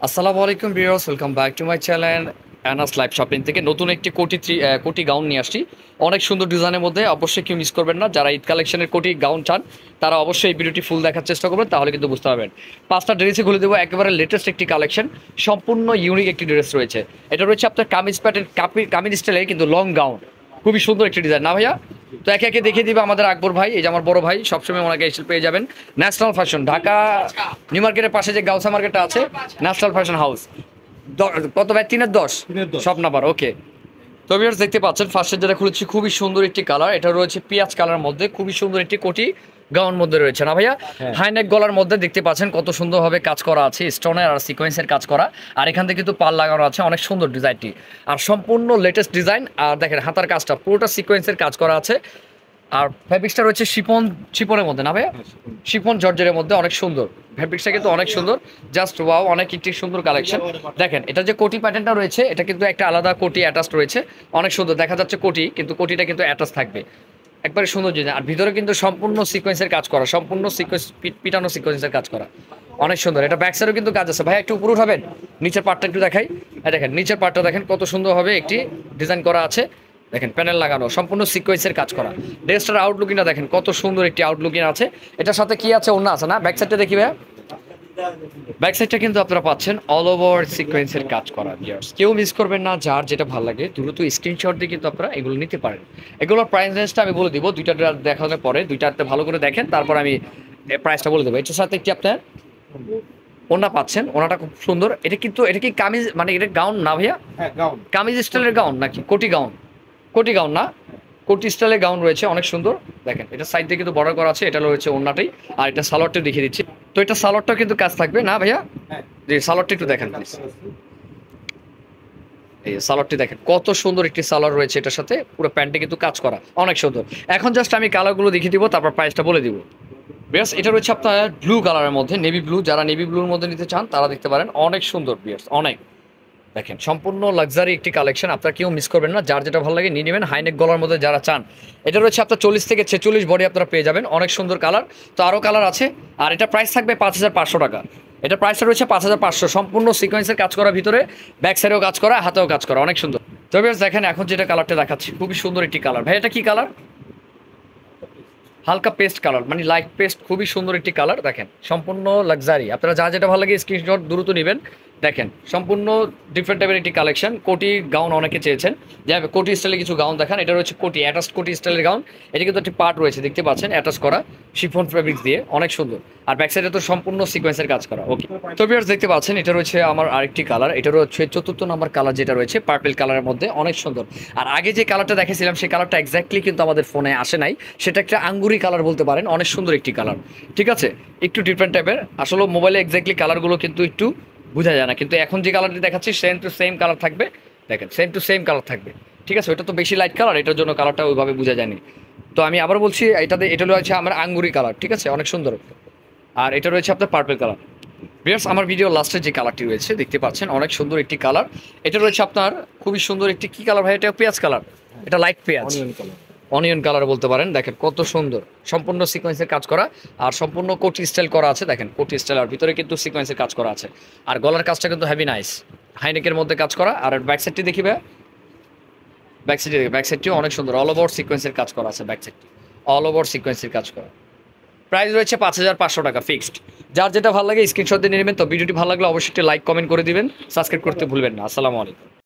আসসালামু আলাইকুম viewers, welcome back to my channel Anas live shopping থেকে নতুন একটি কোটি গাউন নিয়ে আসছি। অনেক সুন্দর ডিজাইনের মধ্যে, অবশ্যই কেউ মিস করবেন না। যারা ঈদ কালেকশনের কোটি গাউন চান তারা অবশ্যই এই ভিডিওটি ফুল দেখার চেষ্টা করবেন, তাহলে কিন্তু বুঝতে পারবেন। পাঁচটা ড্রেসে খুলে দেবো, একেবারে লেটেস্ট একটি কালেকশন, সম্পূর্ণ ইউনিক একটি ড্রেস রয়েছে। এটা রয়েছে আপনার কামিজ প্যাটার্ন, কামিজ স্টাইলের কিন্তু লং গাউন, খুবই সুন্দর একটি ডিজাইন না ভাইয়া? তো একে একে দেখিয়ে দিবে আমাদের আকবর ভাই। এই যে আমার বড় ভাই, সবসময় ওনাকে এসে পেয়ে যাবেন। ন্যাশনাল ফ্যাশন, ঢাকা নিউ মার্কেটের পাশে যে গাউসা মার্কেটটা আছে, ন্যাশনাল ফ্যাশন হাউস। কত ভাই? 3-10 সব নাম্বার ওকে। তো ভিউয়ার্স দেখতে পাচ্ছেন, ফার্স্টে যেটা খুলেছি খুবই সুন্দর একটি কালার, এটা রয়েছে পেঁয়াজ কালার মধ্যে, খুবই সুন্দর একটি কোটি গাউন মধ্যে রয়েছে না ভাইয়া? হাইনেক গলার মধ্যে দেখতে পাচ্ছেন কত সুন্দরভাবে কাজ করা আছে, স্টোনের আর সিকোয়েন্সের কাজ করা, আর এখান থেকে কিন্তু পাল লাগানো আছে, অনেক সুন্দর ডিজাইনটি, আর সম্পূর্ণ লেটেস্ট ডিজাইন। আর দেখেন হাতার কাজটা পুরোটা সিকোয়েন্সের কাজ করা আছে। আর ফ্যাব্রিক্সটা রয়েছে শিপনের মধ্যে না ভাইয়া? শিফন জর্জের মধ্যে, অনেক সুন্দর ফ্যাব্রিক্সটা, কিন্তু অনেক সুন্দর, জাস্ট ওয়াও, অনেক একটি সুন্দর কালেকশন। দেখেন এটা যে কোটি প্যাটার্নটা রয়েছে, এটা কিন্তু একটা আলাদা কোটি অ্যাটাচড রয়েছে, অনেক সুন্দর দেখা যাচ্ছে কোটি, কিন্তু কোটিটা কিন্তু অ্যাটাচ থাকবে, একবারে সুন্দর ডিজাইন। আর ভিতরে কিন্তু সম্পূর্ণ সিকোয়েন্সের কাজ করা, সম্পূর্ণ সিকোয়েন্স পিটানো সিকোয়েন্সের কাজ করা, অনেক সুন্দর। এটা ব্যাক সাইডেও কিন্তু কাজ আছে ভাই, একটু উপরে উঠাবেন, নিচের পার্টটা একটু দেখাই। দেখেন নিচের পার্টটা দেখেন কত সুন্দরভাবে একটি ডিজাইন করা আছে, দেখেন প্যানেল লাগানো, সম্পূর্ণ সিকোয়েন্সের কাজ করা। ড্রেসটার আউটলুকিংটা দেখেন কত সুন্দর একটি আউটলুকিং আছে। এটার সাথে কি আছে? অন্য আছে না? ব্যাক সাইডটা দেখি ভাইয়া। ব্যাক সাইডটা কিন্তু আপনারা পাচ্ছেন অল ওভার সিকোয়েন্সের কাজ করা। ভিউয়ার্স কেউ মিস করবেন না, যার যেটা ভালো লাগে দ্রুত স্ক্রিনশট দিয়ে কিন্তু আপনারা এগুলো নিতে পারেন। এগুলোর প্রাইস রেঞ্জটা আমি বলে দিব, দুইটা দেখানোর পরে দুইটাতে ভালো করে দেখেন, তারপর আমি প্রাইসটা বলে দেবো। এটার সাথে একটি আপনার ওনা পাচ্ছেন, ওনাটা খুব সুন্দর। এটা কি কামিজ, মানে এটা গাউন না ভাইয়া? কামিজ স্টাইলের গাউন নাকি কোটি গাউন? কোটি গাউন না, কোটি স্টাইলের গাউন রয়েছে, অনেক সুন্দর। দেখেন এটা সাইড দিয়ে কিন্তু বর্ডার করা আছে, এটা রয়েছে ওন্নাটাই। আর এটা সালোয়ারটা দেখিয়ে দিচ্ছি। তো এটা সালোয়ারটাও কিন্তু কাজ থাকবে না ভাইয়া? যে সালোয়ারটা একটু দেখেন প্লিজ। এই সালোয়ারটি দেখেন কত সুন্দর একটি সালোয়ার রয়েছে, এটার সাথে পুরো প্যান্টে কিন্তু কাজ করা, অনেক সুন্দর। এখন জাস্ট আমি কালারগুলো দেখিয়ে দিব, তারপর প্রাইসটা বলে দিব। বিয়ার্স এটা রয়েছে আপনার ব্লু কালারের মধ্যে, নেভি ব্লু। যারা নেভি ব্লুর মধ্যে নিতে চান তারা দেখতে পারেন, অনেক সুন্দর বিয়ার্স, অনেক। দেখেন সম্পূর্ণ লাক্সারি একটি কালেকশন, আপনারা কেউ মিস করবেন না, যার যেটা ভালো লাগে নিয়ে নেবেন। হাইনেক গলার মধ্যে যারা চান, এটা রয়েছে আপনার 40 থেকে 46 বডি আপনারা পেয়ে যাবেন, অনেক সুন্দর কালার। তো আরও কালার আছে। আর এটা প্রাইস থাকবে 5500 টাকা। এটা প্রাইসটা রয়েছে 5500, সম্পূর্ণ সিকোয়েন্সের কাজ করা, ভিতরে ব্যাক সাইডেও কাজ করা, হাতেও কাজ করা, অনেক সুন্দর। তবে দেখেন এখন যেটা কালারটা দেখাচ্ছি, খুবই সুন্দর একটি কালার। ভাই এটা কি কালার? হালকা পেস্ট কালার, মানে লাইট পেস্ট, খুবই সুন্দর একটি কালার। দেখেন সম্পূর্ণ লাক্সারি, আপনারা যা যেটা ভালো লাগে স্ক্রিনশট দ্রুত নেবেন। দেখেন সম্পূর্ণ ডিফারেন্ট টাইপের একটি কালেকশন। কোটি গাউন অনেকে চেয়েছেন, যে কোটি স্টাইলের কিছু গাউন দেখান। এটা রয়েছে কোটি অ্যাটাচ, কোটি স্টাইলের গাউন। এটা কিন্তু একটি পার্ট রয়েছে, দেখতে পাচ্ছেন, অ্যাটাচ করা শিফন ফেব্রিক্স দিয়ে, অনেক সুন্দর। আর ব্যাক সাইডে তো সম্পূর্ণ সিকোয়েন্সের কাজ করা। ওকে তো ভিউয়ার্স দেখতে পাচ্ছেন, এটা রয়েছে আমার আরেকটি কালার, এটা রয়েছে 4র্থ নাম্বার কালার, যেটা রয়েছে পার্পল কালারের মধ্যে, অনেক সুন্দর। আর আগে যে কালারটা দেখেছিলাম সেই কালারটা এক্স্যাক্টলি কিন্তু আমাদের ফোনে আসে নাই, সেটা একটা আঙ্গুরি কালার বলতে পারেন, অনেক সুন্দর একটি কালার। ঠিক আছে, একটু ডিফারেন্ট টাইপের, আসলে মোবাইলে এক্স্যাক্টলি কালারগুলো কিন্তু একটু বোঝা যায় না, কিন্তু এখন যে কালারটি দেখাচ্ছি সেম টু সেম কালার থাকবে। দেখেন সেম টু সেম কালার থাকবে। ঠিক আছে, ওটা তো বেশি লাইট কালার, এটার জন্য কালারটা ওইভাবে বোঝা যায়নি। তো আমি আবার বলছি, এটা রয়েছে আমার আঙ্গুরি কালার, ঠিক আছে, অনেক সুন্দর। আর এটা রয়েছে আপনার পার্পল কালার। ভিউয়ার্স আমার ভিডিও লাস্টে যে কালারটি রয়েছে দেখতে পাচ্ছেন, অনেক সুন্দর একটি কালার। এটা রয়েছে আপনার খুবই সুন্দর একটি কি কালার ভাই? এটা পেঁয়াজ কালার, এটা লাইট পেঁয়াজ, অনিয়ন কালার বলতে পারেন। দেখেন কত সুন্দর, সম্পূর্ণ সিকোয়েন্সের কাজ করা, আর সম্পূর্ণ কোটি স্টাইল করা আছে। দেখেন কোটি স্টাইল, আর ভিতরে কিন্তু সিকোয়েন্সের কাজ করা আছে। আর গলার কাজটা কিন্তু হেভি নাইস, হাইনেকের মধ্যে কাজ করা। আর ব্যাক সাইডটি দেখিবে, ব্যাক সাইডটিও অনেক সুন্দর, অল ওভার সিকোয়েন্সের কাজ করা আছে, ব্যাক সাইডটি অল ওভার সিকোয়েন্সের কাজ করা। প্রাইস রয়েছে 5500 টাকা ফিক্সড। যার যেটা ভালো লাগে স্ক্রিনশট দিয়ে নেবেন। তো ভিডিওটি ভালো লাগলে অবশ্যই লাইক কমেন্ট করে দিবেন, সাবস্ক্রাইব করতে ভুলবেন না। আসসালামু আলাইকুম।